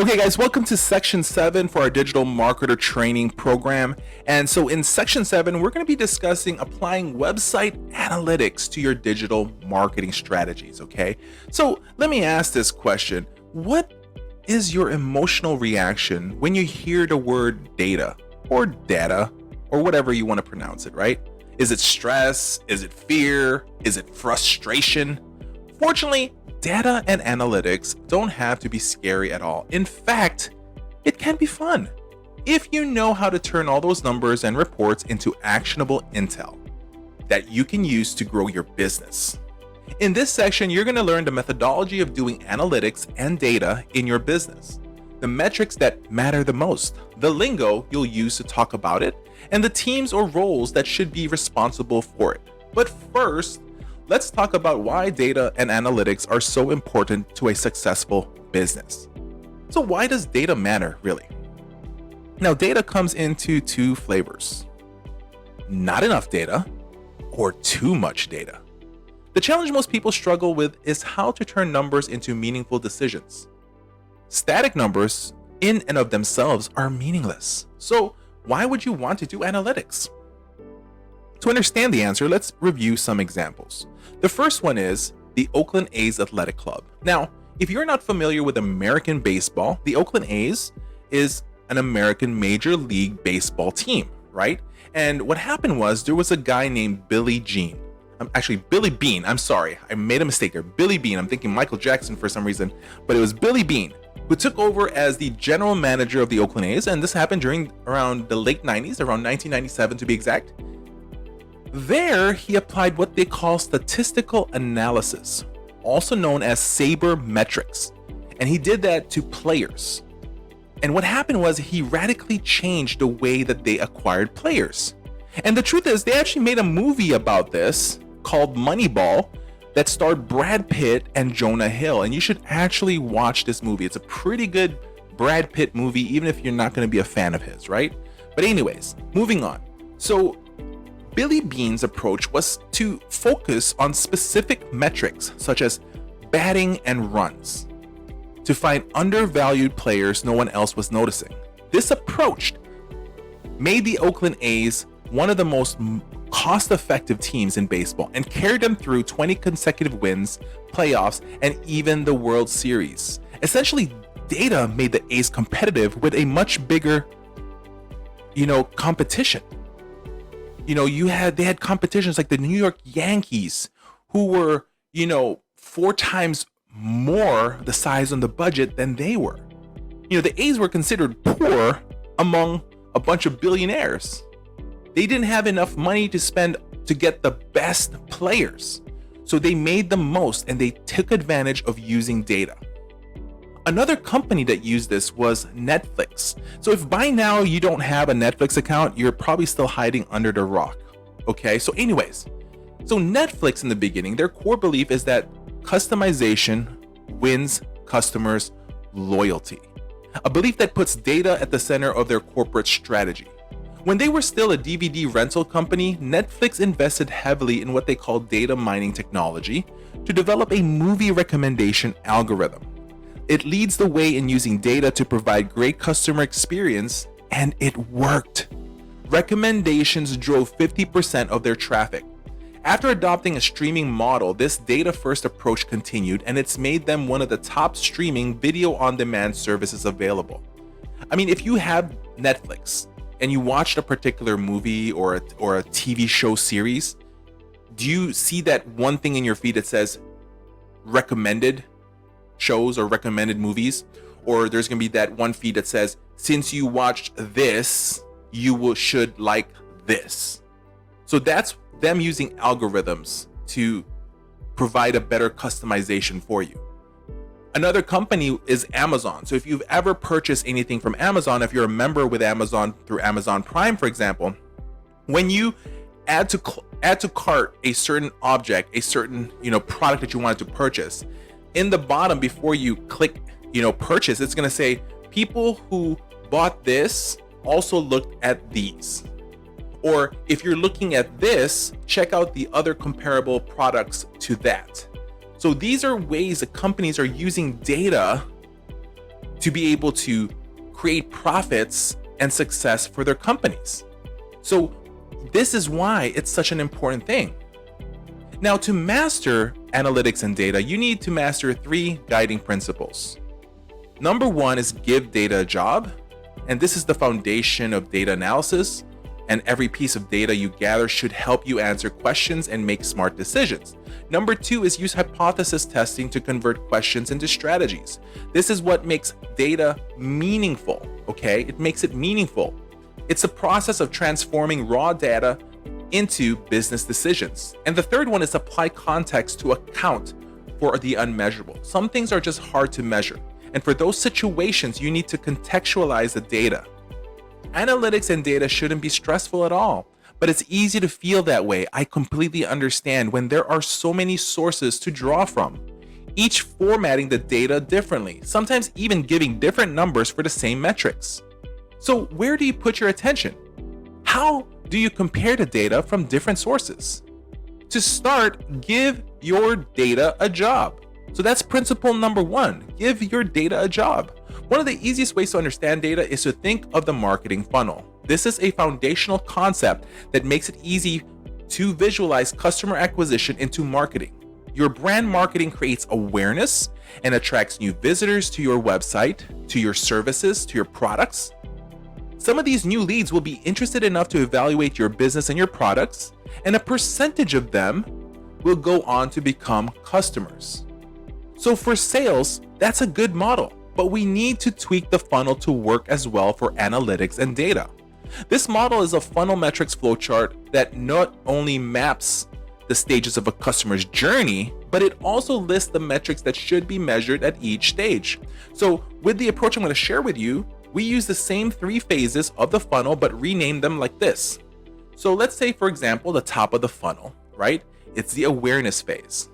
Okay, guys, welcome to Section 7 for our digital marketer training program. And so in Section 7, we're going to be discussing applying website analytics to your digital marketing strategies, okay? So let me ask this question. What is your emotional reaction when you hear the word data or whatever you want to pronounce it, right? Is it stress? Is it fear? Is it frustration? Fortunately, data and analytics don't have to be scary at all. In fact, it can be fun if you know how to turn all those numbers and reports into actionable intel that you can use to grow your business. In this section, you're going to learn the methodology of doing analytics and data in your business, the metrics that matter the most, the lingo you'll use to talk about it, and the teams or roles that should be responsible for it. But first, let's talk about why data and analytics are so important to a successful business. So why does data matter, really? Now, data comes into two flavors: not enough data or too much data. The challenge most people struggle with is how to turn numbers into meaningful decisions. Static numbers in and of themselves are meaningless. So why would you want to do analytics? To understand the answer, let's review some examples. The first one is the Oakland A's Athletic Club. Now, if you're not familiar with American baseball, the Oakland A's is an American Major League Baseball team, right? And what happened was there was a guy named Billy Beane. I'm sorry, I made a mistake there. Billy Beane. I'm thinking Michael Jackson for some reason, but it was Billy Beane who took over as the general manager of the Oakland A's, and this happened around the late 90s, around 1997 to be exact. There, he applied what they call statistical analysis, also known as sabermetrics, and he did that to players. And what happened was he radically changed the way that they acquired players. And the truth is, they actually made a movie about this called Moneyball that starred Brad Pitt and Jonah Hill, and you should actually watch this movie. It's a pretty good Brad Pitt movie, even if you're not going to be a fan of his, right? But anyways, moving on. So Billy Beane's approach was to focus on specific metrics such as batting and runs to find undervalued players no one else was noticing. This approach made the Oakland A's one of the most cost-effective teams in baseball and carried them through 20 consecutive wins, playoffs, and even the World Series. Essentially, data made the A's competitive with a much bigger, competition. They had competitions like the New York Yankees, who were, 4 times more the size on the budget than they were. The A's were considered poor among a bunch of billionaires. They didn't have enough money to spend to get the best players. So they made the most, and they took advantage of using data. Another company that used this was Netflix. So if by now you don't have a Netflix account, you're probably still hiding under the rock. Okay, so anyways, so Netflix in the beginning, their core belief is that customization wins customers' loyalty. A belief that puts data at the center of their corporate strategy. When they were still a DVD rental company, Netflix invested heavily in what they call data mining technology to develop a movie recommendation algorithm. It leads the way in using data to provide great customer experience, and it worked. Recommendations drove 50% of their traffic. After adopting a streaming model, this data-first approach continued, and it's made them one of the top streaming video-on-demand services available. I mean, if you have Netflix and you watched a particular movie or a TV show series, do you see that one thing in your feed that says recommended shows or recommended movies? Or there's gonna be that one feed that says, since you watched this, you should like this. So that's them using algorithms to provide a better customization for you. Another company is Amazon. So if you've ever purchased anything from Amazon, if you're a member with Amazon through Amazon Prime, for example, when you add to cart a certain object, a certain product that you wanted to purchase, in the bottom before you click purchase, it's going to say people who bought this also looked at these. Or if you're looking at this, check out the other comparable products to that. So these are ways that companies are using data to be able to create profits and success for their companies. So this is why it's such an important thing. Now, to master analytics and data, you need to master 3 guiding principles. Number 1 is give data a job, and this is the foundation of data analysis, and every piece of data you gather should help you answer questions and make smart decisions. Number 2 is use hypothesis testing to convert questions into strategies. This is what makes data meaningful, okay? It makes it meaningful. It's a process of transforming raw data into business decisions. And the third one is apply context to account for the unmeasurable. Some things are just hard to measure. And for those situations, you need to contextualize the data. Analytics and data shouldn't be stressful at all, but it's easy to feel that way. I completely understand when there are so many sources to draw from, each formatting the data differently, sometimes even giving different numbers for the same metrics. So where do you put your attention? How do you compare the data from different sources? To start, give your data a job. So that's principle number 1, give your data a job. One of the easiest ways to understand data is to think of the marketing funnel. This is a foundational concept that makes it easy to visualize customer acquisition into marketing. Your brand marketing creates awareness and attracts new visitors to your website, to your services, to your products. Some of these new leads will be interested enough to evaluate your business and your products, and a percentage of them will go on to become customers. So for sales, that's a good model, but we need to tweak the funnel to work as well for analytics and data. This model is a funnel metrics flowchart that not only maps the stages of a customer's journey, but it also lists the metrics that should be measured at each stage. So with the approach I'm going to share with you, we use the same 3 phases of the funnel, but rename them like this. So let's say, for example, the top of the funnel, right? It's the awareness phase.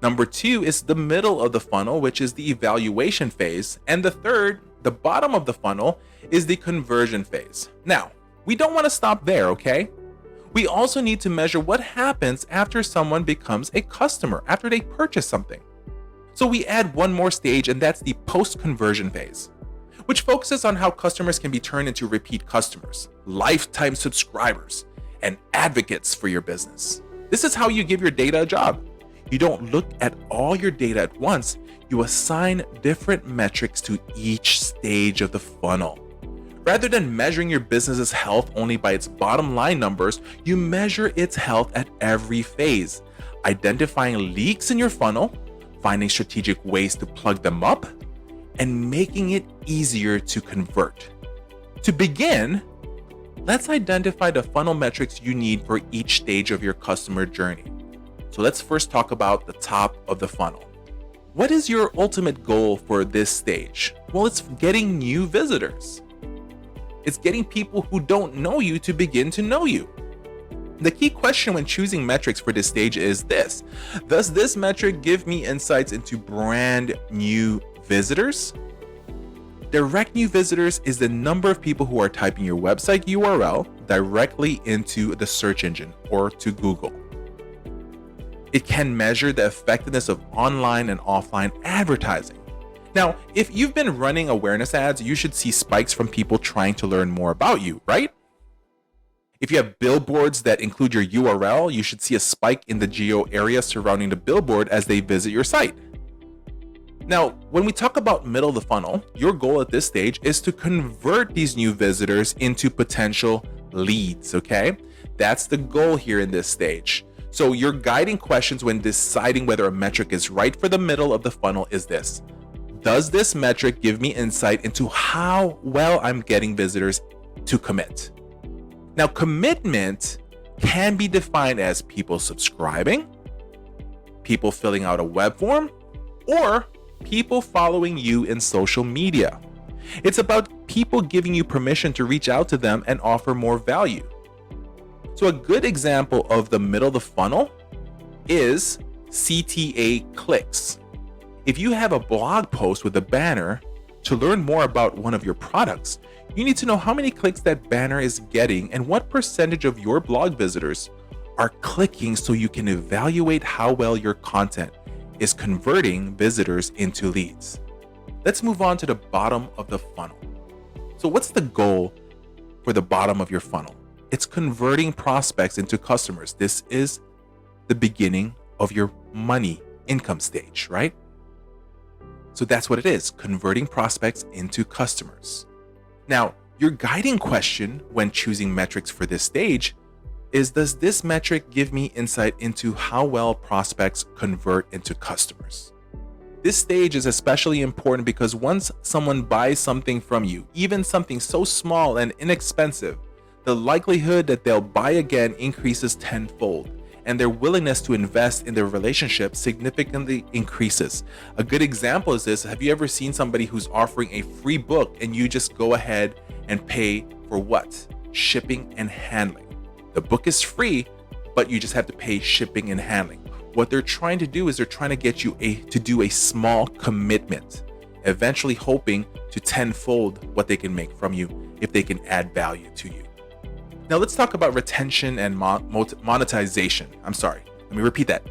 Number 2 is the middle of the funnel, which is the evaluation phase. And the third, the bottom of the funnel, is the conversion phase. Now, we don't want to stop there, okay? We also need to measure what happens after someone becomes a customer, after they purchase something. So we add one more stage, and that's the post-conversion phase, which focuses on how customers can be turned into repeat customers, lifetime subscribers, and advocates for your business. This is how you give your data a job. You don't look at all your data at once. You assign different metrics to each stage of the funnel. Rather than measuring your business's health only by its bottom line numbers, you measure its health at every phase, identifying leaks in your funnel, finding strategic ways to plug them up, and making it easier to convert. To begin, let's identify the funnel metrics you need for each stage of your customer journey. So let's first talk about the top of the funnel. What is your ultimate goal for this stage? Well, it's getting new visitors. It's getting people who don't know you to begin to know you. The key question when choosing metrics for this stage is this: does this metric give me insights into brand new visitors? Direct new visitors is the number of people who are typing your website URL directly into the search engine or to Google. It can measure the effectiveness of online and offline advertising. Now, if you've been running awareness ads, you should see spikes from people trying to learn more about you, right? If you have billboards that include your URL, you should see a spike in the geo area surrounding the billboard as they visit your site. Now, when we talk about middle of the funnel, your goal at this stage is to convert these new visitors into potential leads, okay? That's the goal here in this stage. So your guiding questions when deciding whether a metric is right for the middle of the funnel is this: does this metric give me insight into how well I'm getting visitors to commit? Now, commitment can be defined as people subscribing, people filling out a web form, or people following you in social media. It's about people giving you permission to reach out to them and offer more value. So a good example of the middle of the funnel is CTA clicks. If you have a blog post with a banner to learn more about one of your products, you need to know how many clicks that banner is getting and what percentage of your blog visitors are clicking so you can evaluate how well your content is converting visitors into leads. Let's move on to the bottom of the funnel. So what's the goal for the bottom of your funnel? It's converting prospects into customers. This is the beginning of your money income stage, right? So that's what it is, converting prospects into customers. Now, your guiding question when choosing metrics for this stage is, does this metric give me insight into how well prospects convert into customers? This stage is especially important because once someone buys something from you, even something so small and inexpensive, the likelihood that they'll buy again increases tenfold, and their willingness to invest in their relationship significantly increases. A good example is this: have you ever seen somebody who's offering a free book and you just go ahead and pay for what? Shipping and handling. The book is free, but you just have to pay shipping and handling. What they're trying to do is they're trying to get you to do a small commitment, eventually hoping to tenfold what they can make from you if they can add value to you. Now let's talk about retention and monetization. Let me repeat that.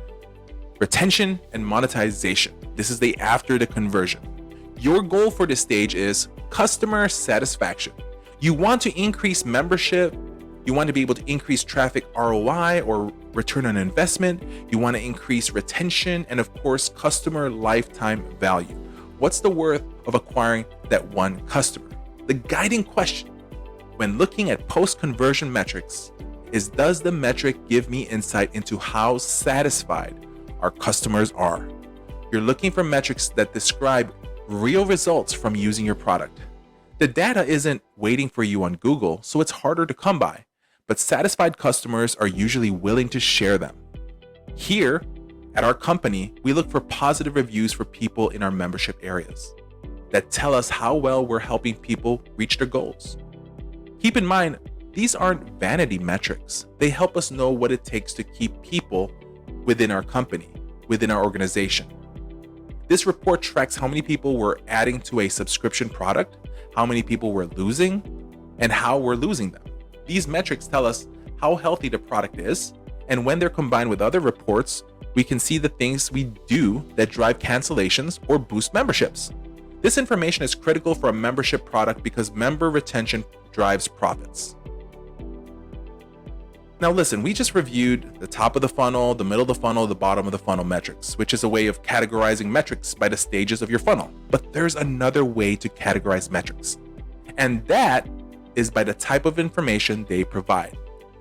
Retention and monetization. This is the after the conversion. Your goal for this stage is customer satisfaction. You want to increase membership. You want to be able to increase traffic ROI or return on investment. You want to increase retention and, of course, customer lifetime value. What's the worth of acquiring that one customer? The guiding question when looking at post-conversion metrics is, does the metric give me insight into how satisfied our customers are? You're looking for metrics that describe real results from using your product. The data isn't waiting for you on Google, so it's harder to come by, but satisfied customers are usually willing to share them. Here at our company, we look for positive reviews for people in our membership areas that tell us how well we're helping people reach their goals. Keep in mind, these aren't vanity metrics. They help us know what it takes to keep people within our company, within our organization. This report tracks how many people we're adding to a subscription product, how many people we're losing, and how we're losing them. These metrics tell us how healthy the product is, and when they're combined with other reports, we can see the things we do that drive cancellations or boost memberships. This information is critical for a membership product because member retention drives profits. Now listen, we just reviewed the top of the funnel, the middle of the funnel, the bottom of the funnel metrics, which is a way of categorizing metrics by the stages of your funnel. But there's another way to categorize metrics, and that is by the type of information they provide.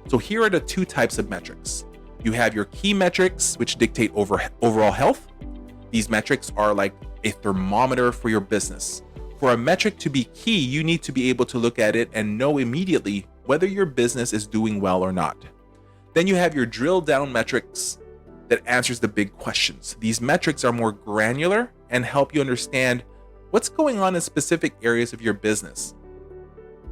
So here are the two types of metrics. You have your key metrics, which dictate overall health. These metrics are like a thermometer for your business. For a metric to be key, you need to be able to look at it and know immediately whether your business is doing well or not. Then you have your drill down metrics that answers the big questions. These metrics are more granular and help you understand what's going on in specific areas of your business.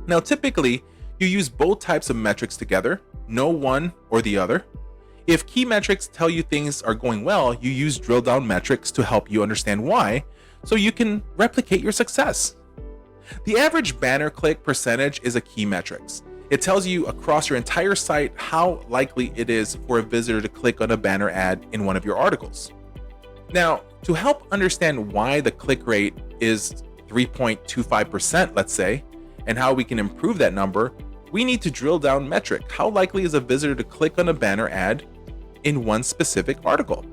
Now, typically, you use both types of metrics together, no one or the other. If key metrics tell you things are going well, you use drill down metrics to help you understand why, so you can replicate your success. The average banner click percentage is a key metrics. It tells you across your entire site how likely it is for a visitor to click on a banner ad in one of your articles. Now, to help understand why the click rate is 3.25%, let's say, and how we can improve that number, we need to drill down metric. How likely is a visitor to click on a banner ad in one specific article?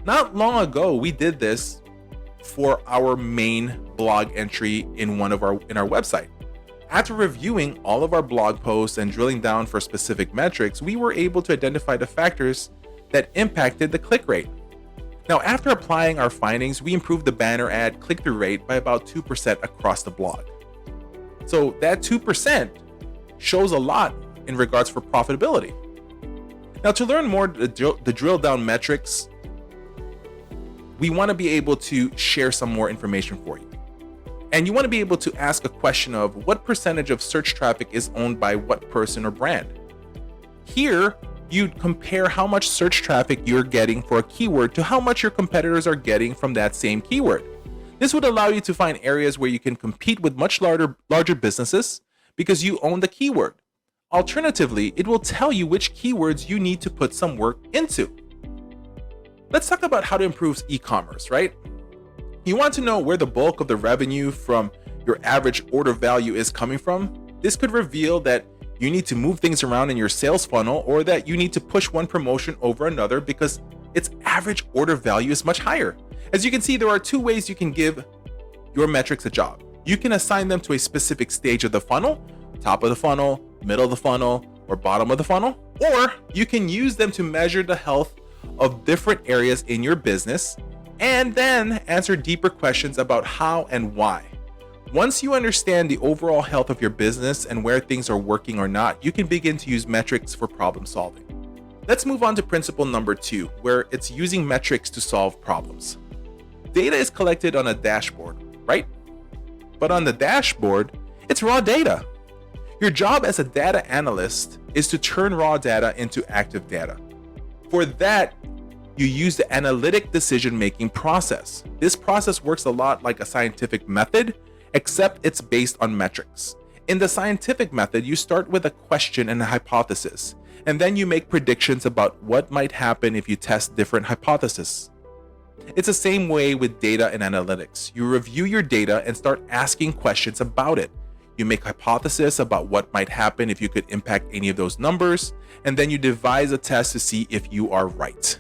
Not long ago, we did this for our main blog entry in our website. After reviewing all of our blog posts and drilling down for specific metrics, we were able to identify the factors that impacted the click rate. Now, after applying our findings, we improved the banner ad click-through rate by about 2% across the blog. So that 2% shows a lot in regards for profitability. Now, to learn more the drill down metrics, we want to be able to share some more information for you. And you want to be able to ask a question of what percentage of search traffic is owned by what person or brand. Here, you'd compare how much search traffic you're getting for a keyword to how much your competitors are getting from that same keyword. This would allow you to find areas where you can compete with much larger businesses because you own the keyword. Alternatively, it will tell you which keywords you need to put some work into. Let's talk about how to improve e-commerce, right? You want to know where the bulk of the revenue from your average order value is coming from? This could reveal that you need to move things around in your sales funnel, or that you need to push one promotion over another because its average order value is much higher. As you can see, there are two ways you can give your metrics a job. You can assign them to a specific stage of the funnel, top of the funnel, middle of the funnel, or bottom of the funnel, or you can use them to measure the health of different areas in your business and then answer deeper questions about how and why. Once you understand the overall health of your business and where things are working or not, you can begin to use metrics for problem solving. Let's move on to principle number 2, where it's using metrics to solve problems. Data is collected on a dashboard, right? But on the dashboard, it's raw data. Your job as a data analyst is to turn raw data into active data. For that, you use the analytic decision-making process. This process works a lot like a scientific method, except it's based on metrics. In the scientific method, you start with a question and a hypothesis, and then you make predictions about what might happen if you test different hypotheses. It's the same way with data and analytics. You review your data and start asking questions about it. You make hypotheses about what might happen if you could impact any of those numbers, and then you devise a test to see if you are right.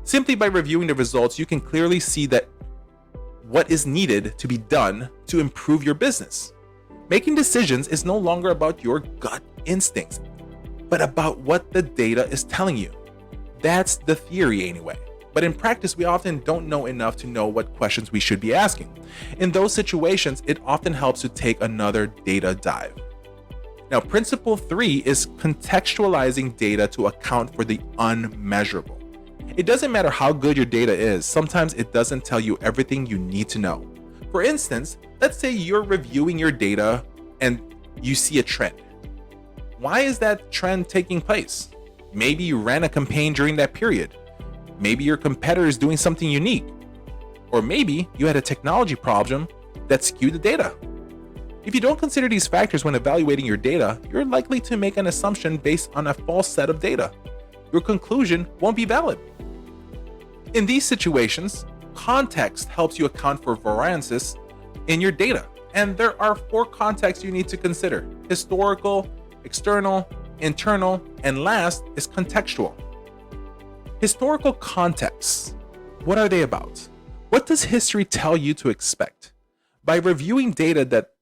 Simply by reviewing the results, you can clearly see that what is needed to be done to improve your business. Making decisions is no longer about your gut instincts, but about what the data is telling you. That's the theory anyway. But in practice, we often don't know enough to know what questions we should be asking. In those situations, it often helps to take another data dive. Now, principle 3 is contextualizing data to account for the unmeasurable. It doesn't matter how good your data is, sometimes it doesn't tell you everything you need to know. For instance, let's say you're reviewing your data and you see a trend. Why is that trend taking place? Maybe you ran a campaign during that period. Maybe your competitor is doing something unique. Or maybe you had a technology problem that skewed the data. If you don't consider these factors when evaluating your data, you're likely to make an assumption based on a false set of data. Your conclusion won't be valid. In these situations, context helps you account for variances in your data. And there are 4 contexts you need to consider: historical, external, internal, and last is contextual. Historical contexts. What are they about? What does history tell you to expect? By reviewing data that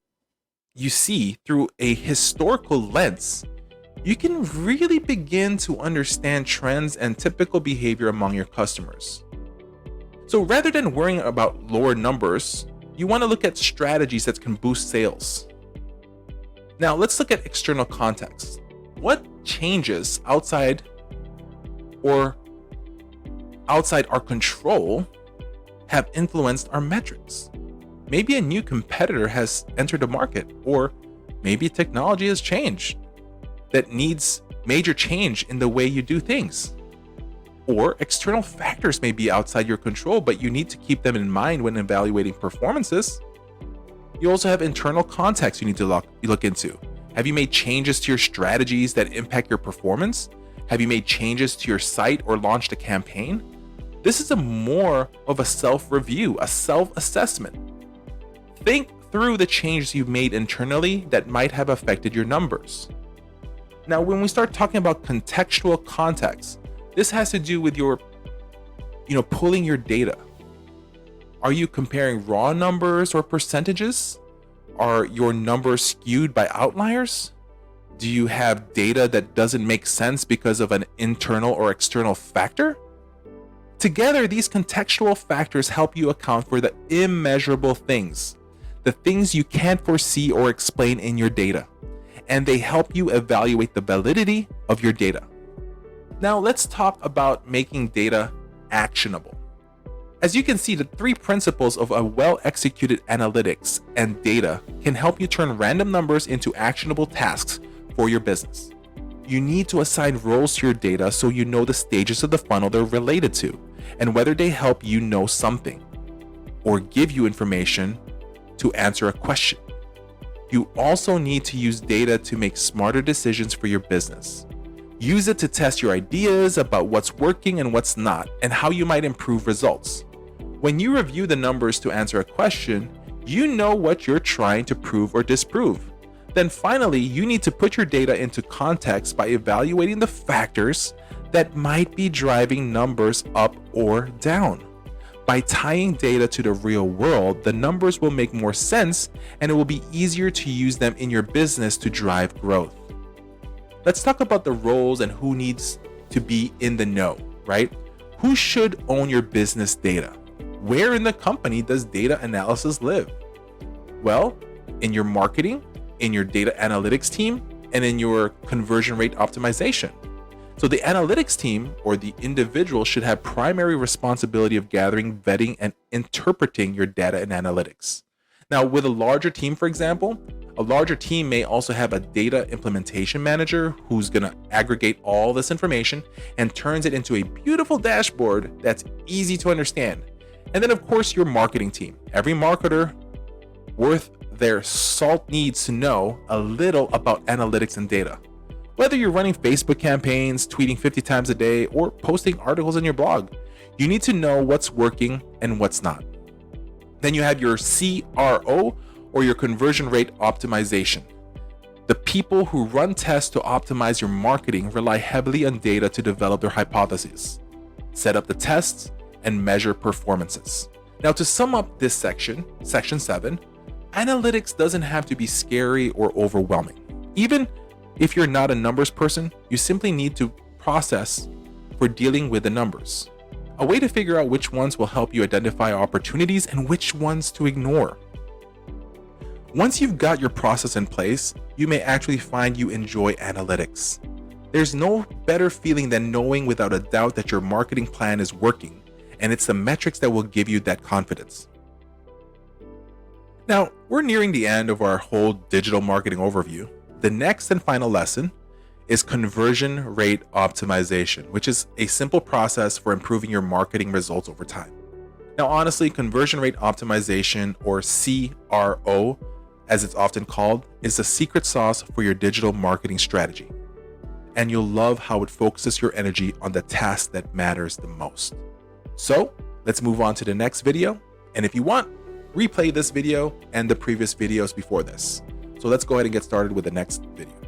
you see through a historical lens, you can really begin to understand trends and typical behavior among your customers. So rather than worrying about lower numbers, you want to look at strategies that can boost sales. Now let's look at external context. What changes outside our control have influenced our metrics? Maybe a new competitor has entered the market, or maybe technology has changed that needs major change in the way you do things. Or external factors may be outside your control, but you need to keep them in mind when evaluating performances. You also have internal context you need to look into. Have you made changes to your strategies that impact your performance? Have you made changes to your site or launched a campaign? This is more of a self-review, a self-assessment. Think through the changes you've made internally that might have affected your numbers. Now, when we start talking about contextual context, this has to do with your, pulling your data. Are you comparing raw numbers or percentages? Are your numbers skewed by outliers? Do you have data that doesn't make sense because of an internal or external factor? Together, these contextual factors help you account for the immeasurable things, the things you can't foresee or explain in your data, and they help you evaluate the validity of your data. Now let's talk about making data actionable. As you can see, the 3 principles of a well-executed analytics and data can help you turn random numbers into actionable tasks for your business. You need to assign roles to your data so you know the stages of the funnel they're related to and whether they help you know something or give you information to answer a question. You also need to use data to make smarter decisions for your business. Use it to test your ideas about what's working and what's not, and how you might improve results. When you review the numbers to answer a question, you know what you're trying to prove or disprove. Then finally, you need to put your data into context by evaluating the factors that might be driving numbers up or down. By tying data to the real world, the numbers will make more sense and it will be easier to use them in your business to drive growth. Let's talk about the roles and who needs to be in the know, right? Who should own your business data? Where in the company does data analysis live? Well, in your marketing, in your data analytics team, and in your conversion rate optimization. So the analytics team or the individual should have primary responsibility of gathering, vetting, and interpreting your data and analytics. Now, with a larger team, for example, a larger team may also have a data implementation manager who's going to aggregate all this information and turns it into a beautiful dashboard that's easy to understand. And then, of course, your marketing team. Every marketer worth their salt needs to know a little about analytics and data. Whether you're running Facebook campaigns, tweeting 50 times a day, or posting articles in your blog, you need to know what's working and what's not. Then you have your CRO, or your conversion rate optimization. The people who run tests to optimize your marketing rely heavily on data to develop their hypotheses, set up the tests, and measure performances. Now, to sum up this section 7, analytics doesn't have to be scary or overwhelming. Even if you're not a numbers person, you simply need to process for dealing with the numbers. A way to figure out which ones will help you identify opportunities and which ones to ignore. Once you've got your process in place, you may actually find you enjoy analytics. There's no better feeling than knowing without a doubt that your marketing plan is working, and it's the metrics that will give you that confidence. Now, we're nearing the end of our whole digital marketing overview. The next and final lesson is conversion rate optimization, which is a simple process for improving your marketing results over time. Now, honestly, conversion rate optimization, or CRO, as it's often called, is the secret sauce for your digital marketing strategy. And you'll love how it focuses your energy on the task that matters the most. So let's move on to the next video. And if you want, replay this video and the previous videos before this. So let's go ahead and get started with the next video.